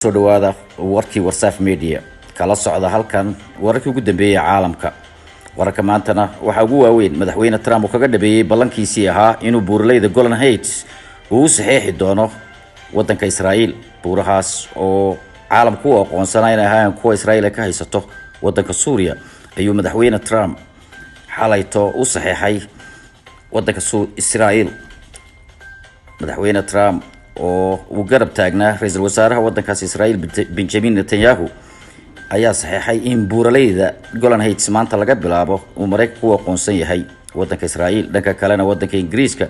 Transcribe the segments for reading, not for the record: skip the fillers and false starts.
soo dhawaada warkii Warsaaf Media kala socda halkan wararkii ugu dambeeyay caalamka. wararka maantana waxa ugu waaweyn madaxweyne Trump oo kaga dhabeeyay balankiisii ahaa inuu buuraleyda Golan Heights uu saxiixi doono wadanka Israa'iil. buurahaas oo caalamku u aqoonsanay inay ahaan kuwa Israa'iil ka haysato wadanka Suuriya ayuu madaxweyne Trump xalayto u saxiixay wadanka Israa'iil. madaxweyne Trump oo uu garab taagnaa ra'iisul wasaaraha wadankaas Israa'iil Benjamin Netanyahu ayaa saxiixay in buuraleyda Golan Heights maanta laga bilaabo uu Mareykanku u aqoonsan yahay wadanka Israa'iil. dhanka kalena wadanka Ingiriiska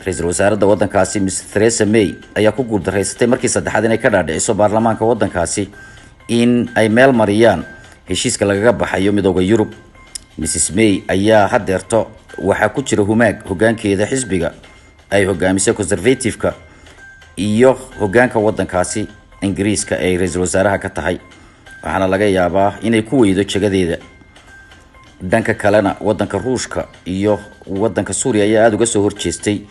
ra'iisul wasaarada wadankaasi Ms Theresa May ayaa ku guuldareysatay markii saddexaad inay ka dhaadhiciso baarlamaanka wadankaasi in ay meel mariyaan heshiiska lagaga baxayo midowga Yurub. Mrs May ayaa hadeerto waxa ku jira hoggaankeeda xisbiga ay hogaamisay conservative-ka iyo hoggaanka wadankaasi Ingiriiska ee ra'iisul wasaaraha ka tahay, waxaana laga yaabaa inay ku weydo jagadeeda. dhanka kalena wadanka Ruushka iyo wadanka Suuriya ayaa aad uga soo horjeestay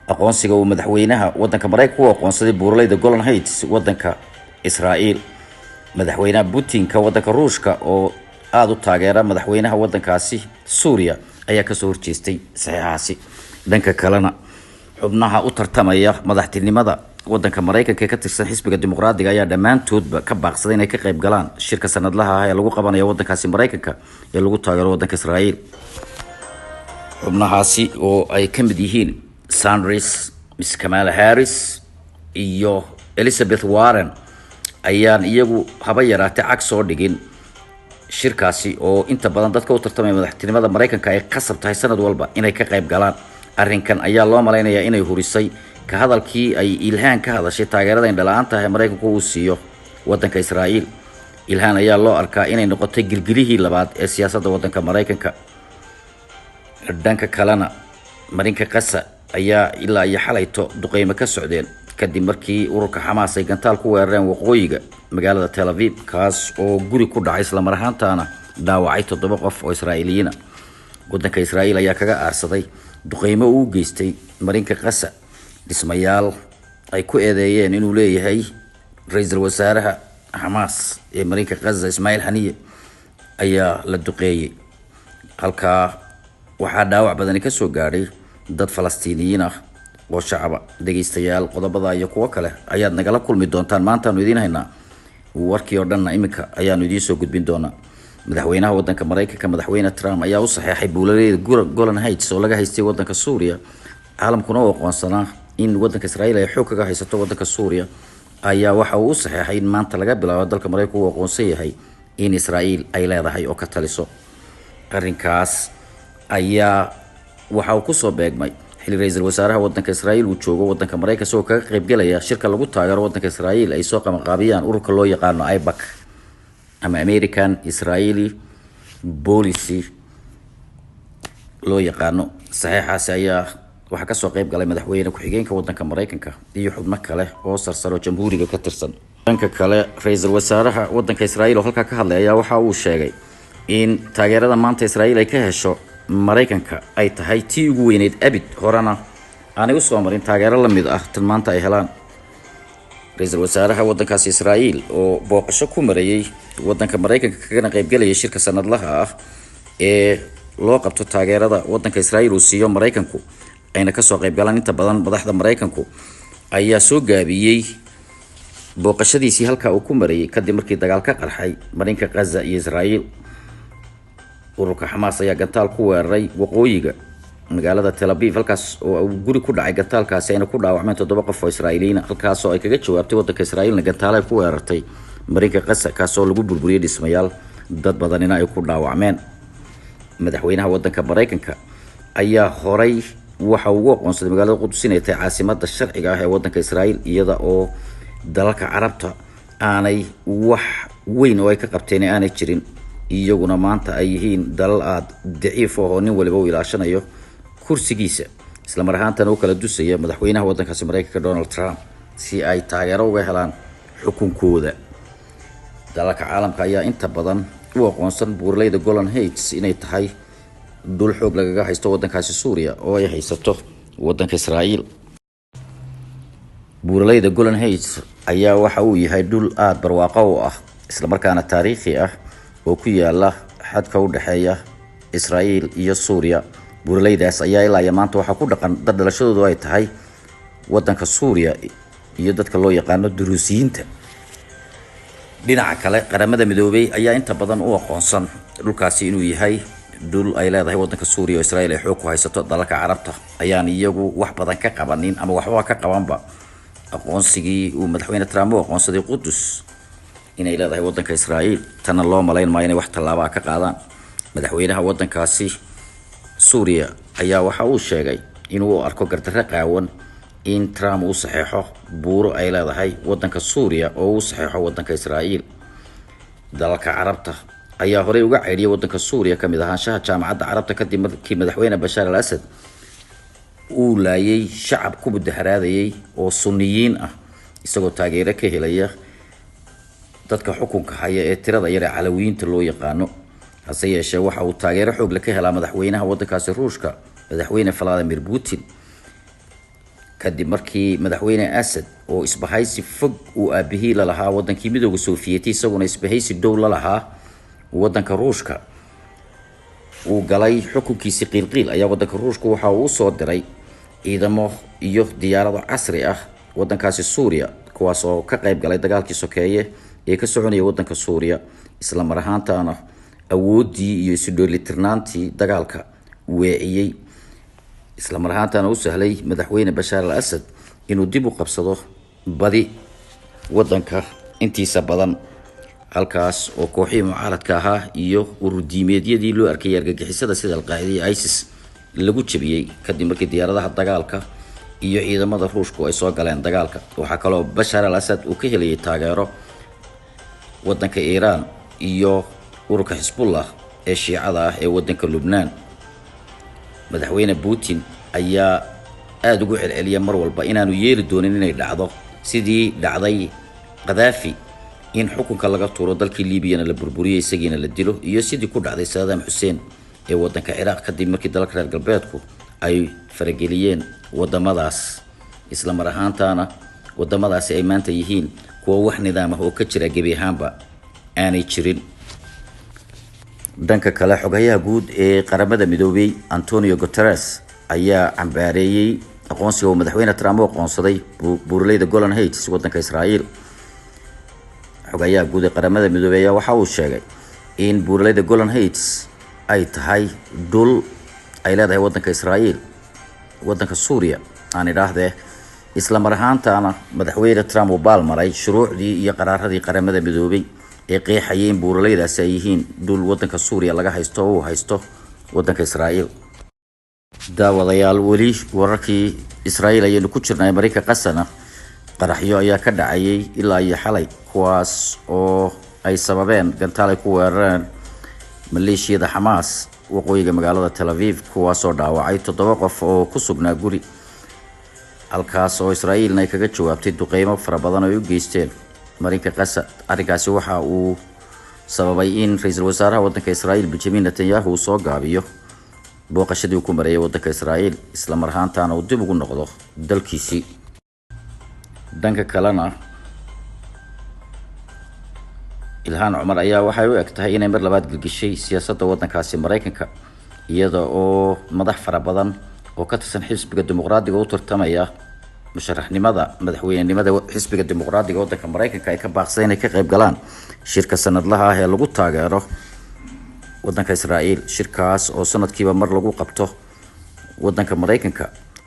aqoonsiga uu madaxweynaha wadanka Mareykanku u aqoonsaday buuraleyda Golan Heights wadanka Israa'iil. madaxweynaha Putin ka wadanka Ruushka oo aad u taageera madaxweynaha wadankaasi Suuriya ayaa ka soo horjeestay saxiixaasi. dhanka kalena xubnaha u tartamaya madaxtinimada wadanka Mareykanka ee ka tirsan xisbiga dimuqraadiga ayaa dhamaantoodba ka baaqsaday inay ka qayb galaan shirka sanadlaha ah ee lagu qabanayo wadankaasi Mareykanka ee lagu taageero wadanka Israa'iil. xubnahaasi oo ay ka mid yihiin Sanders, Ms Kamala Harris iyo Elizabeth Warren ayaan iyagu haba yaraatay cag soo dhigin shirkaasi oo inta badan dadka u tartamaya madaxtinimada Mareykanka ay qasab tahay sanad walba inay ka qayb galaan. arrinkan ayaa loo maleynayaa inay hurisay ka hadalkii ay Ilhaan ka hadashay taageerada indhala'aanta ee Mareykanku uu siiyo wadanka Israa'iil. Ilhaan ayaa loo arkaa inay noqotay gilgilihii labaad ee siyaasadda wadanka Mareykanka. dhanka kalena marinka Gaza ayaa ilaa iyo xalayto duqeymo ka socdeen kadib markii ururka Xamaas ay gantaal ku weerareen waqooyiga magaalada Tel Aviv, kaas oo guri ku dhacay isla mar ahaantaana dhaawacay 7 qof oo Israa'iiliyiin ah. wadanka Israa'iil ayaa kaga aarsaday duqeymo uu geystay marinka Gaza dhismayaal ay ku eedeeyeen inuu leeyahay ra'iisul wasaaraha Xamaas ee marinka Gaza Ismaaciil Haniye ayaa la duqeeyay. halka waxaa dhaawac badan ka soo gaaray dad Falastiiniyiin ah oo shacab dhageystayaal. qodobada iyo kuwa kale ayaad nagala kulmi doontaan maanta aanu idiin haynaa warkii oo dhan imika ayaanu idiin soo gudbin doonaa. madaxweynaha wadanka Mareykanka madaxweyne Trump ayaa u saxiixay buuraleyda Golan Heights oo laga haystay wadanka Suuriya. caalamkuna oo aqoonsanaa in wadanka Israa'iil ay xoog kaga haysato wadanka Suuriya ayaa waxa uu saxiixay in maanta laga bilaabo dalka Mareykanku uu aqoonsan yahay in Israa'iil ay leedahay oo ka taliso. arrinkaas ayaa waxa uu ku soo beegmay xilli ra'iisul wasaaraha wadanka Israa'iil uu joogo wadanka Mareykanka oo kaga qayb galaya shirka lagu taageero wadanka Israa'iil ay soo qabanqaabiyaan ururka loo yaqaan AIPAC ama American Israeli Policy loo yaqaano. saxiixaasi ayaa waxa ka soo qayb galay madaxweyne ku-xigeenka wadanka Mareykanka iyo xubno kale oo sarsaro jamhuuriga ka tirsan. dhanka kale ra'iisul wasaaraha wadanka Israa'iil oo halka ka hadlay ayaa waxa uu sheegay in taageerada maanta Israa'iil ay ka hesho Mareykanka ay tahay tii ugu weyneyd abid horena aanay u soo marin taageero la mid ah tan maanta ay helaan. ra'iisul wasaaraha wadankaasi Israa'iil oo booqasho ku marayay wadanka Mareykanka kana qayb galaya shirka sanadlaha ah ee loo qabto taageerada wadanka Israa'iil uu siiyo Mareykanku ayna ka soo qayb galaan inta badan madaxda Mareykanku ayaa soo gaabiyay booqashadiisii halka uu ku marayay kadib markii dagaal ka qarxay marinka Gaza iyo Israa'iil. ururka Xamaas ayaa gantaal ku weeraray waqooyiga magaalada Tel Aviv, halkaas oo uu guri ku dhacay gantaalkaasi ayna ku dhaawacmeen 7 qof oo Israa'iiliyiin ah. halkaas oo ay kaga jawaabtay wadanka Israa'iilna gantaal ay ku weerartay marinka Gaza kaas oo lagu burburiyay dhismayaal dad badanina ay ku dhaawacmeen. madaxweynaha wadanka Mareykanka ayaa horay waxa uu aqoonsaday magaalada Qudus inay tahay caasimadda sharciga ah ee wadanka Israa'iil, iyada oo dalalka Carabta aanay wax weyn oo ay ka qabteen aanay jirin, iyaguna maanta ay yihiin dalal aad daciif oo nin waliba u ilaashanayo kursigiisa isla mar ahaantan uu kala dusaya madaxweynaha wadankaasi Mareykanka Donald Trump si ay taageero uga helaan xukunkooda. dalalka caalamka ayaa inta badan u aqoonsan buuraleyda Golan Heights inay tahay dul xoog lagaga haysto wadankaasi Suuriya oo ay haysato wadanka Israa'iil. buuraleyda Golan Heights ayaa waxa uu yahay dhul aad barwaaqo u ah isla markaana taariikhi ah oo ku yaala xadka u dhaxeeya Israa'iil iyo Suuriya. buuraleydaas ayaa ilaa maanta waxa ku dhaqan dad dhalashadoodu ay tahay wadanka Suuriya iyo dadka loo yaqaano Duruusiyiinta. dhinaca kale qaramada midoobay ayaa inta badan u aqoonsan dhulkaasi inuu yahay dhul ay leedahay wadanka Suuriya oo Israa'iil ay xoog ku haysato. dalalka Carabta ayaan iyagu wax badan ka qabanin ama waxba ka qabanba aqoonsigii uu madaxweyne Trump u aqoonsaday Qudus inay leedahay wadanka Israa'iil. tan loo malayn maayo inay wax tallaabo ka qaadaan. madaxweynaha wadankaasi Suuriya ayaa waxa uu sheegay inuu arko gardarro qaawan in Trump uu saxeexo buuro ay leedahay wadanka Suuriya oo uu saxeexo wadanka Israa'iil. dalalka Carabta ayaa horey uga ceyriyay wadanka Suuriya kamid ahaanshaha jaamacadda Carabta kadib markii madaxweyne Bashar al-Assad uu laayay shacab ku mudaharaadayay oo Sunniyiin ah isagoo taageero ka helaya dadka xukunka haya ee tirada yar ee Calawiyiinta loo yaqaano. hase yeeshee waxa uu taageero xoog leh ka helaa madaxweynaha wadankaasi Ruushka madaxweyne Vladimir Putin kadib markii madaxweyne Assad oo isbahaysi fog uu aabihii la lahaa wadankii midowga Sofiyeeti isaguna isbahaysi dhow la lahaa wadanka Ruushka uu galay xukunkiisi qiilqiil ayaa wadanka Ruushka waxa uu soo diray ciidamo iyo diyaarado casri ah wadankaasi Suuriya kuwaas oo ka qayb galay dagaalkii sokeeye ee ka soconayay wadanka Suuriya isla mar ahaantaana awoodii iyo isu dheelitirnaantii dagaalka weeciyay isla mar ahaantaana u sahlay madaxweyne Bashar al-Assad inuu dib u qabsado badi wadanka intiisa badan halkaas oo kooxihii mucaaradka ahaa iyo ururdiimeedyadii loo arkay argagixisada sida al-Qaacida iyo ISIS lagu jabiyay kadib markii diyaaradaha dagaalka iyo ciidamada Ruushku ay soo galeen dagaalka. waxaa kaloo Bashar al-Assad uu ka helayay taageero wadanka Iiraan iyo ururka Hezbollah ee Shiicada ah ee wadanka Lubnaan. madaxweyne Putin ayaa aad ugu celceliyay mar walba inaanu yeeli doonin inay dhacdo sidii dhacday Gaddafi in xukunka laga tuuro dalkii Liibiya la burburiyay isagiina la dilo iyo sidii ku dhacday Saddam Hussein ee wadanka Iraq kadib markii dalalka reer galbeedku ay farageliyeen wadamadaas isla mar ahaantaana wadamadaasi ay maanta yihiin kuwa wax nidaam ah oo ka jira gebi ahaanba aanay jirin. dhanka kale xogayaha guud ee qaramada midoobay Antonio Guterres ayaa cambaareeyay aqoonsiga uu madaxweyne Trump u aqoonsaday buuraleyda Golan Heights wadanka Israa'iil. xogayaha guud ee qaramada midoobay ayaa waxa uu sheegay in buuraleyda Golan Heights ay tahay dhul ay leedahay wadanka Israa'iil wadanka Suuriya aan idhaahdee isla mar ahaantaana madaxweyne Trump uu baalmaray shuruucdii iyo qaraaradii qaramada midoobay ee qeexayay in buuraleydaasi ay yihiin dhul wadanka Suuriya laga haysto oo uu haysto wadanka Israa'iil. daawadayaal weli wararkii Israa'iil ayaynu ku jirnay Mareykanka qasana qaraxyo ayaa ka dhacayay ilaa iyo xalay kuwaas oo ay sababeen gantaal ay ku weerareen maleeshiyada Hamas waqooyiga magaalada Tel Aviv kuwaas oo dhaawacay 7 qof oo ku sugnaa guri halkaas oo Israa'iilna ay kaga jawaabtay duqeymo fara badan oo ay u geysteen Mareykanka qasa. arrinkaasi waxa uu sababay in ra'iisul wasaaraha wadanka Israa'iil Benjamin Netanyahu uu soo gaabiyo booqashadii uu ku mareeyay wadanka Israa'iil isla mar ahaantaana uu dib ugu noqdo dalkiisii. dhanka kalena Ilhaan Cumar ayaa waxay u egtahay inay mar labaad gilgishay siyaasadda wadankaasi Mareykanka iyada oo madax fara badan oo ka tirsan xisbiga dimuqraadiga u tartamaya musharaxnimada madaxweynenimada xisbiga dimuqraadiga wadanka Mareykanka ay ka baaqsadeen inay ka qayb galaan shirka sanadlaha ah ee lagu taageero wadanka Israa'iil. shirkaas oo sanadkiiba mar lagu qabto wadanka Mareykanka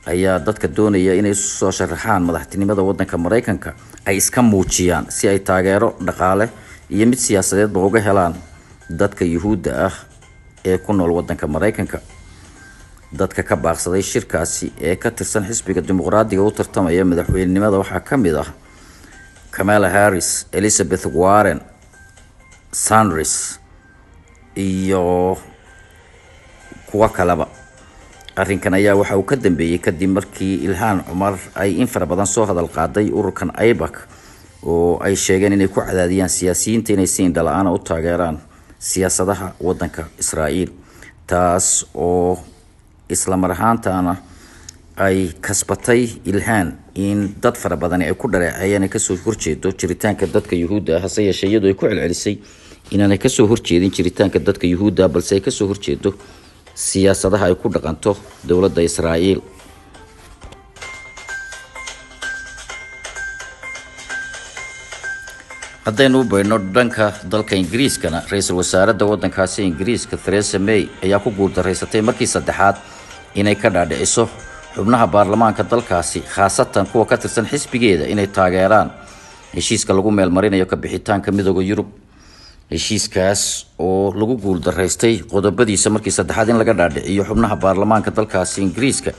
ayaa dadka doonaya inay soo sharaxaan madaxtinimada wadanka Mareykanka ay iska muujiyaan si ay taageero dhaqaale iyo mid siyaasadeed uga helaan dadka Yuhuudda ah ee ku nool wadanka Mareykanka. dadka ka baaqsaday shirkaasi ee ka tirsan xisbiga dimuqraadiga u tartamaya madaxweynenimada waxaa kamid ah Kamala Harris, Elizabeth Warren, Sanders iyo kuwa kaleba. arrinkan ayaa waxa uu ka dambeeyay kadib markii Ilhaan Cumar ay in fara badan soo hadal qaaday ururkan AIPAC oo ay sheegeen inay ku cadaadiyaan siyaasiyiinta inay si indhala-aan u taageeraan siyaasadaha wadanka Israa'iil taas oo isla mar ahaantaana ay kasbatay Ilhaan in dad fara badan ay ku dhareecayeen ka soo horjeedo jiritaanka dadka Yuhuudda ah hase yeeshee iyadoo ay ku celcelisay inaanay ka soo horjeedin jiritaanka dadka Yuhuudda balse ay ka soo horjeedo siyaasadaha ay ku dhaqanto dawladda Israa'iil. haddaynu bayno dhanka dalka Ingiriiskana ra'iisul wasaaradda waddankaasi Ingiriiska Theresa May ayaa ku guuldareysatay markii saddexaad inay ka dhaadhiciso xubnaha baarlamaanka dalkaasi khaasatan kuwa ka tirsan xisbigeeda inay taageeraan heshiiska lagu meelmarinayo ka bixitaanka midowga Yurub. heshiiskaas oo lagu guuldareystay qodobadiisa markii saddexaad in laga dhaadhiciyo xubnaha baarlamaanka dalkaasi Ingiriiska